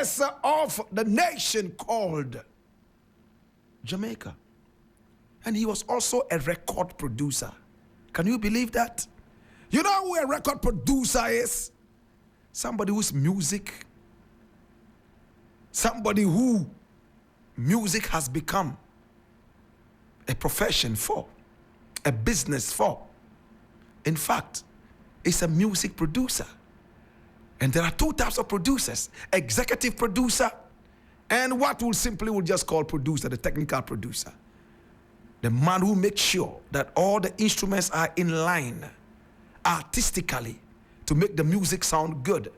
greatness of the nation called Jamaica. And he was also a record producer. Can you believe that? You know who a record producer is? Somebody whose music, somebody who music has become a profession for, a business for. In fact, it's a music producer. And there are two types of producers: executive producer and what we'll just call producer, the technical producer. The man who makes sure that all the instruments are in line artistically to make the music sound good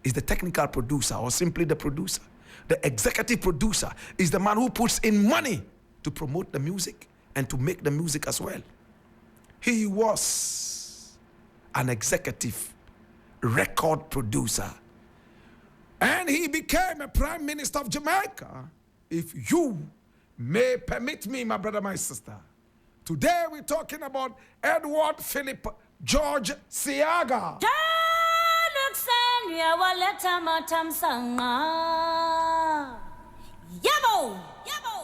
is the technical producer, or simply the producer. The executive producer is the man who puts in money to promote the music and to make the music as well. He was an executive record producer. And he became a prime minister of Jamaica. If you may permit me, my brother, my sister. Today we're talking about Edward Philip George Seaga.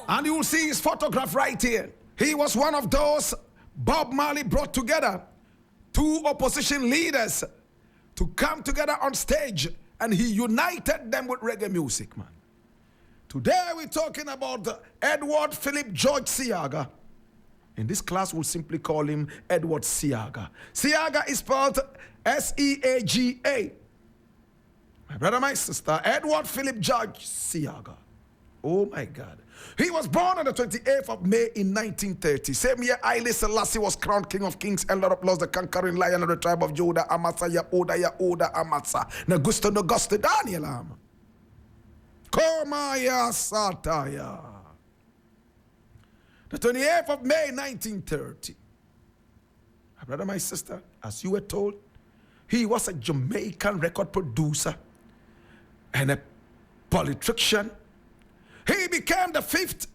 And you will see his photograph right here. He was one of those Bob Marley brought together two opposition leaders to come together on stage, and he united them with reggae music, man. Today we're talking about Edward Philip George Seaga. In this class, we'll simply call him Edward Seaga. Seaga is spelled S-E-A-G-A. My brother, my sister, Edward Philip George Seaga. Oh my God. He was born on the 28th of May in 1930. Same year, Haile Selassie was crowned King of Kings, Elder of Lords, the conquering lion of the tribe of Judah, Amasa, Yaoda, Amasa, Nagusto, Nogusto, Daniel Am. Komaya Sataya. The 28th of May, 1930. My brother, my sister, as you were told, he was a Jamaican record producer and a politician. He became the 5th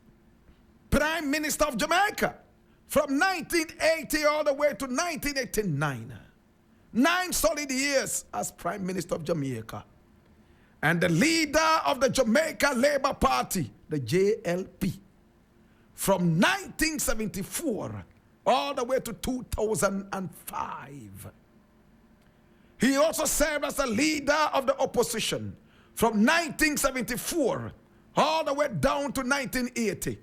Prime Minister of Jamaica from 1980 all the way to 1989. 9 solid years as Prime Minister of Jamaica. And the leader of the Jamaica Labour Party, the JLP, from 1974 all the way to 2005. He also served as a leader of the opposition from 1974 all the way down to 1980.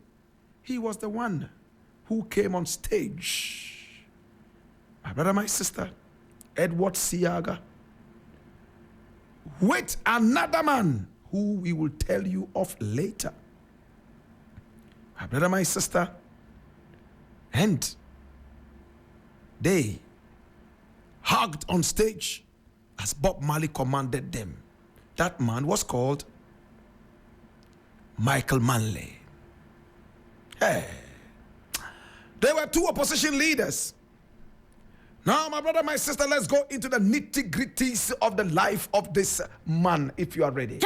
He was the one who came on stage. My brother, my sister, Edward Seaga, with another man who we will tell you of later. My brother, my sister, and they hugged on stage as Bob Marley commanded them. That man was called Michael Manley. Hey. There were two opposition leaders. Now, my brother, my sister, let's go into the nitty-gritties of the life of this man, if you are ready.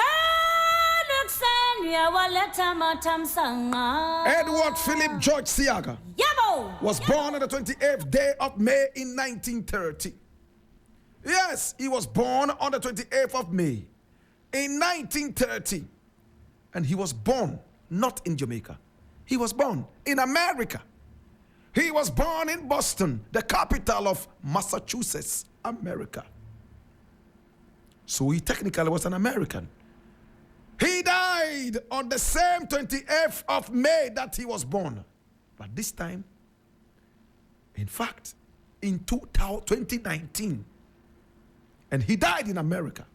Edward Philip George Seaga was born on the 28th day of May in 1930. Yes, he was born on the 28th of May in 1930. And he was born not in Jamaica. He was born in America. He was born in Boston, the capital of Massachusetts, America. So he technically was an American. He died on the same 28th of May that he was born. But this time, in fact, in 2019, and he died in America.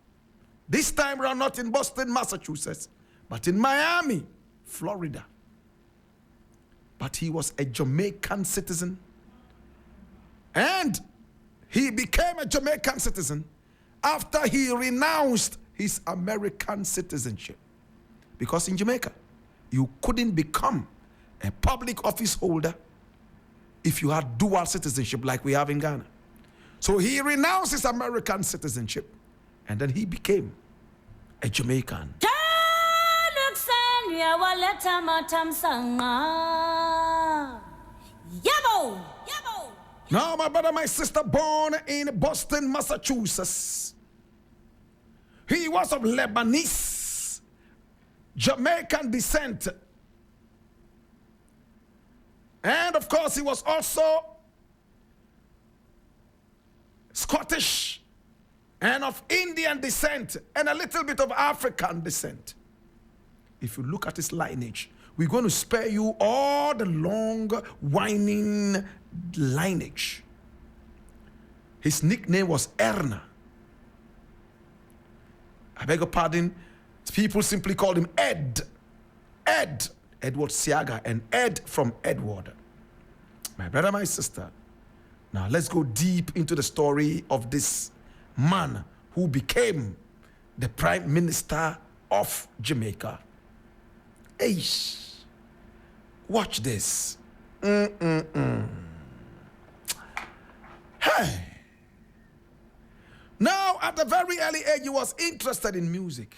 This time around, not in Boston, Massachusetts, but in Miami, Florida. But he was a Jamaican citizen. And he became a Jamaican citizen after he renounced his American citizenship. Because in Jamaica, you couldn't become a public office holder if you had dual citizenship like we have in Ghana. So he renounced his American citizenship, and then he became a Jamaican. Now, my brother, my sister, born in Boston, Massachusetts. He was of Lebanese Jamaican descent. And of course, he was also Scottish and of Indian descent and a little bit of African descent. If you look at his lineage, we're going to spare you all the long, winding lineage. His nickname was Erna. I beg your pardon, people simply called him Ed. Edward Seaga, and Ed from Edward. My brother, my sister, now let's go deep into the story of this man who became the Prime Minister of Jamaica. Eish. Watch this. Hey. Now, at a very early age, he was interested in music.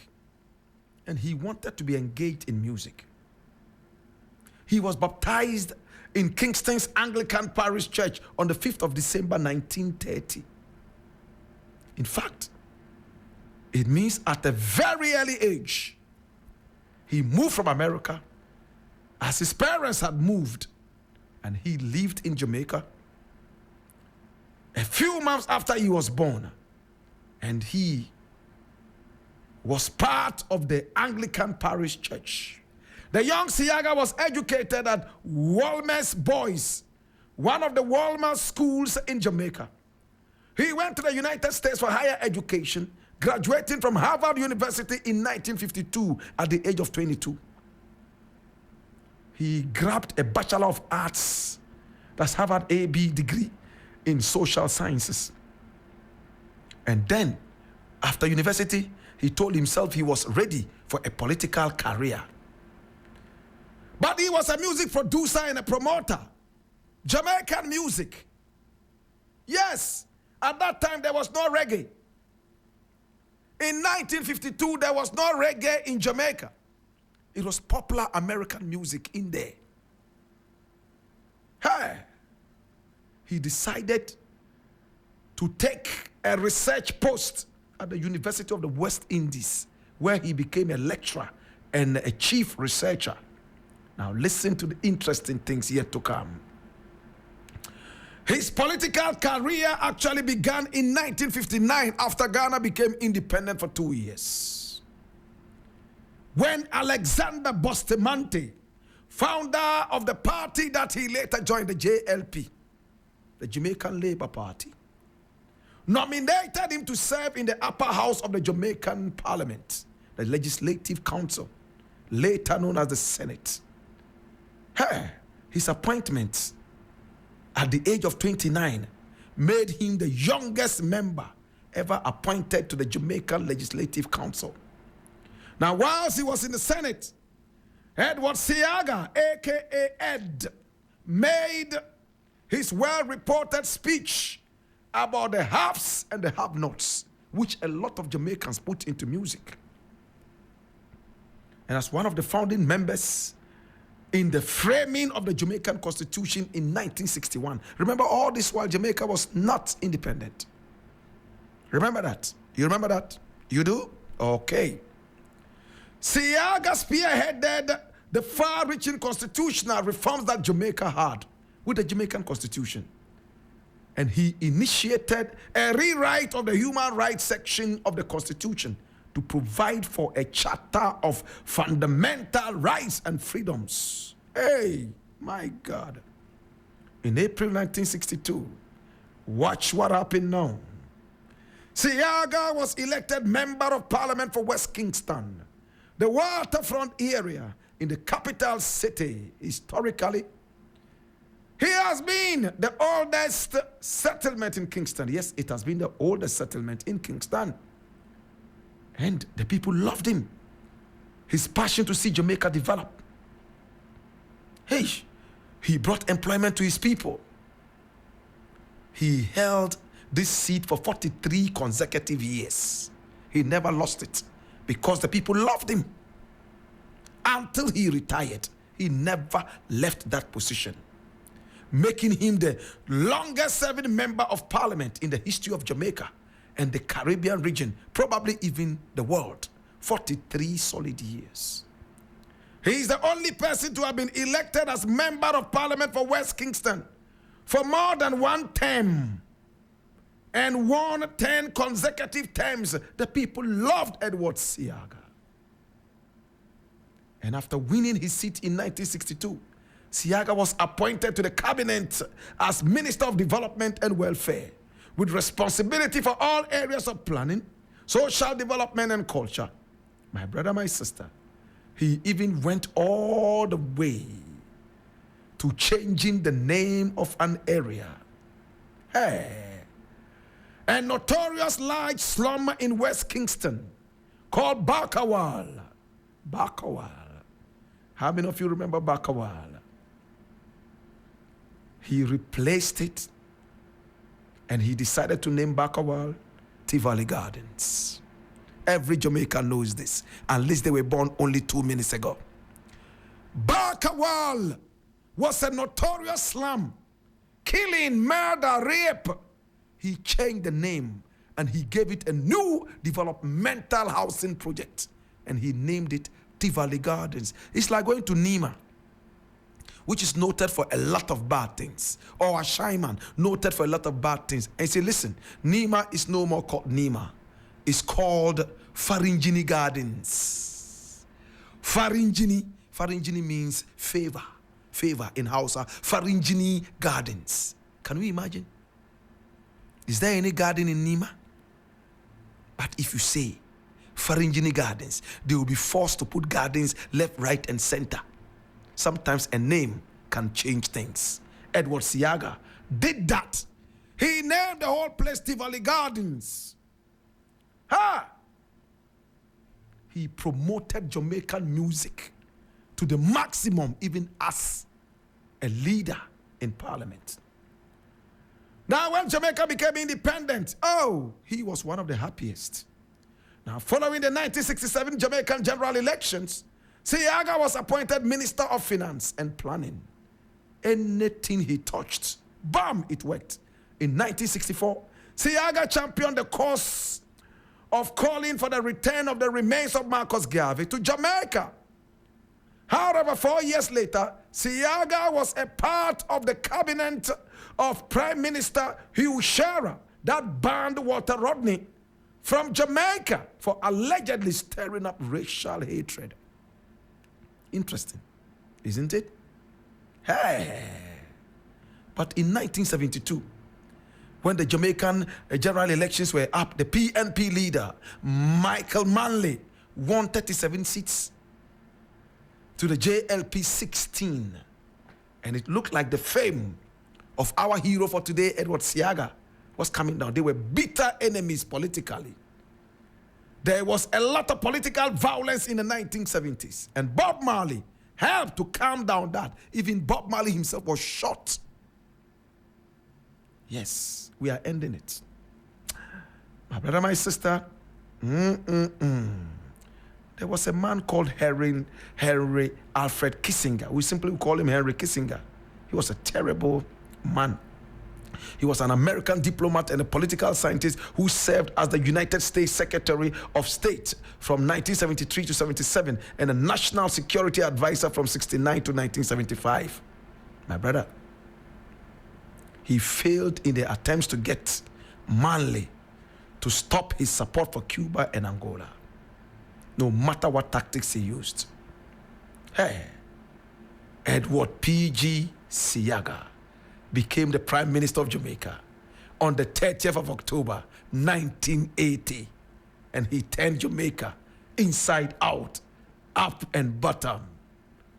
And he wanted to be engaged in music. He was baptized in Kingston's Anglican Parish Church on the 5th of December, 1930. In fact, it means at a very early age, he moved from America as his parents had moved, and he lived in Jamaica. A few months after he was born, and he was part of the Anglican Parish Church. The young Seaga was educated at Walmer's Boys, one of the Walmer schools in Jamaica. He went to the United States for higher education, graduating from Harvard University in 1952 at the age of 22. He grabbed a Bachelor of Arts, that's Harvard AB degree in social sciences. And then, after university, he told himself he was ready for a political career. But he was a music producer and a promoter. Jamaican music. Yes, at that time there was no reggae. In 1952, there was no reggae in Jamaica. It was popular American music in there. Hey, he decided to take a research post at the University of the West Indies, where he became a lecturer and a chief researcher. Now listen to the interesting things yet to come. His political career actually began in 1959 after Ghana became independent for 2 years. When Alexander Bustamante, founder of the party that he later joined, the JLP, the Jamaican Labour Party, nominated him to serve in the upper house of the Jamaican Parliament, the Legislative Council, later known as the Senate. His appointment at the age of 29 made him the youngest member ever appointed to the Jamaican Legislative Council. Now, whilst he was in the Senate, Edward Seaga, aka Ed, made his well-reported speech about the haves and the have-nots, which a lot of Jamaicans put into music. And as one of the founding members in the framing of the Jamaican Constitution in 1961. Remember, all this while Jamaica was not independent. Remember that? You remember that? You do? Okay. Seaga spearheaded the far-reaching constitutional reforms that Jamaica had with the Jamaican Constitution. And he initiated a rewrite of the human rights section of the Constitution to provide for a charter of fundamental rights and freedoms. Hey, my God. In April 1962, watch what happened now. Seaga was elected Member of Parliament for West Kingston, the waterfront area in the capital city. Historically, he has been the oldest settlement in Kingston. Yes, it has been the oldest settlement in Kingston. And the people loved him. His passion to see Jamaica develop. Hey, he brought employment to his people. He held this seat for 43 consecutive years. He never lost it because the people loved him. Until he retired, he never left that position, making him the longest serving member of parliament in the history of Jamaica and the Caribbean region, probably even the world. 43 solid years. He is the only person to have been elected as member of parliament for West Kingston for more than one term and won 10 consecutive terms. The people loved Edward Seaga. And after winning his seat in 1962, Seaga was appointed to the cabinet as Minister of Development and Welfare, with responsibility for all areas of planning, social development, and culture. My brother, my sister, he even went all the way to changing the name of an area. Hey, a notorious large slum in West Kingston called Blakk. How many of you remember Blakk? He replaced it and he decided to name Blakk Tivoli Gardens. Every Jamaican knows this, unless they were born only 2 minutes ago. Blakk was a notorious slum, killing, murder, rape. He changed the name and he gave it a new developmental housing project and he named it Tivoli Gardens. It's like going to Nima, which is noted for a lot of bad things, or Ashaiman, noted for a lot of bad things. And say, listen, Nima is no more called Nima. It's called Faringini Gardens. Faringini means favor in Hausa. Faringini Gardens. Can we imagine? Is there any garden in Nima? But if you say Faringini Gardens, they will be forced to put gardens left, right, and center. Sometimes a name can change things. Edward Seaga did that. He named the whole place Tivoli Gardens. He promoted Jamaican music to the maximum, even as a leader in parliament. Now, when Jamaica became independent, he was one of the happiest. Now, following the 1967 Jamaican general elections, Seaga was appointed Minister of Finance and Planning. Anything he touched, bam, it worked. In 1964, Seaga championed the cause of calling for the return of the remains of Marcus Garvey to Jamaica. However, 4 years later, Seaga was a part of the cabinet of Prime Minister Hugh Shearer that banned Walter Rodney from Jamaica for allegedly stirring up racial hatred. Interesting, isn't it? Hey. But in 1972, when the Jamaican general elections were up, the PNP leader, Michael Manley, won 37 seats to the JLP 16. And it looked like the fame of our hero for today, Edward Seaga, was coming down. They were bitter enemies politically. There was a lot of political violence in the 1970s. And Bob Marley helped to calm down that. Even Bob Marley himself was shot. Yes, we are ending it. My brother, my sister, there was a man called Henry Alfred Kissinger. We simply call him Henry Kissinger. He was a terrible man. He was an American diplomat and a political scientist who served as the United States Secretary of State from 1973 to 77 and a national security advisor from 69 to 1975. My brother, he failed in the attempts to get Manley to stop his support for Cuba and Angola, no matter what tactics he used. Hey, Edward P.G. Seaga became the Prime Minister of Jamaica on the 30th of October, 1980. And he turned Jamaica inside out, up and bottom.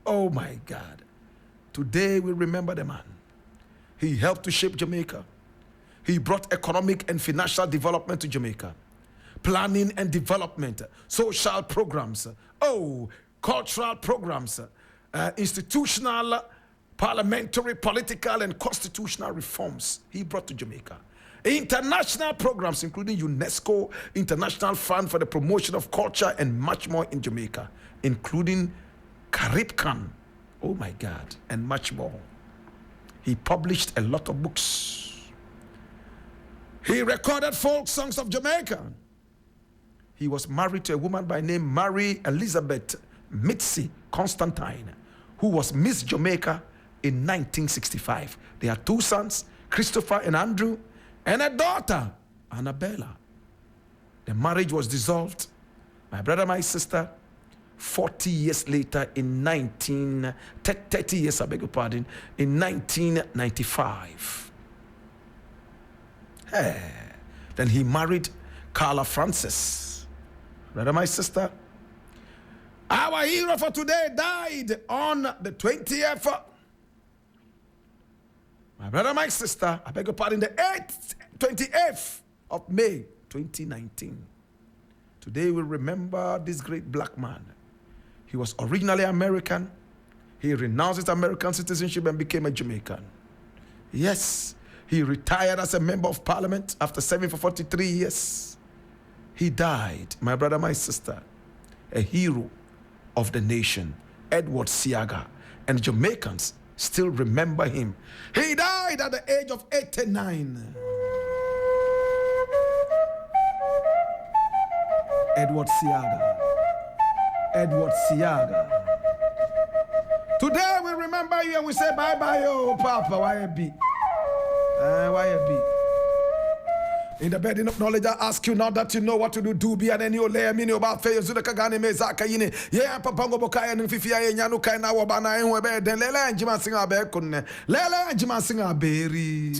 Oh my God. Today we remember the man. He helped to shape Jamaica. He brought economic and financial development to Jamaica. Planning and development, social programs, cultural programs, institutional, parliamentary, political, and constitutional reforms he brought to Jamaica. International programs, including UNESCO, International Fund for the Promotion of Culture, and much more in Jamaica, including Caribbean, oh my God, and much more. He published a lot of books. He recorded folk songs of Jamaica. He was married to a woman by name Mary Elizabeth Mitzi Constantine, who was Miss Jamaica in 1965. They had 2 sons, Christopher and Andrew, and a daughter, Annabella. The marriage was dissolved, my brother, my sister, 40 years later in 30 years, I beg your pardon, in 1995. Hey. Then he married Carla Francis. Brother, my sister, our hero for today died on the 20th. My brother, my sister, I beg your pardon, the 28th of May, 2019. Today we remember this great black man. He was originally American. He renounced his American citizenship and became a Jamaican. Yes, he retired as a member of parliament after serving for 43 years. He died, my brother, my sister, a hero of the nation, Edward Seaga, and Jamaicans still remember him. He died at the age of 89. Edward Seaga. Edward Seaga. Today we remember you and we say bye-bye, oh Papa, why a be? Why a be? In the burden of knowledge, I ask you now that you know what to do be and any ole mini about fair Zuda Kagane Mezaka yine. Yeah, Papango Bokaya and Fifia Yanu Kaina Wabana and Webe, then Lela and Jima Singer Bekun. Lela and Jima Singer Berry.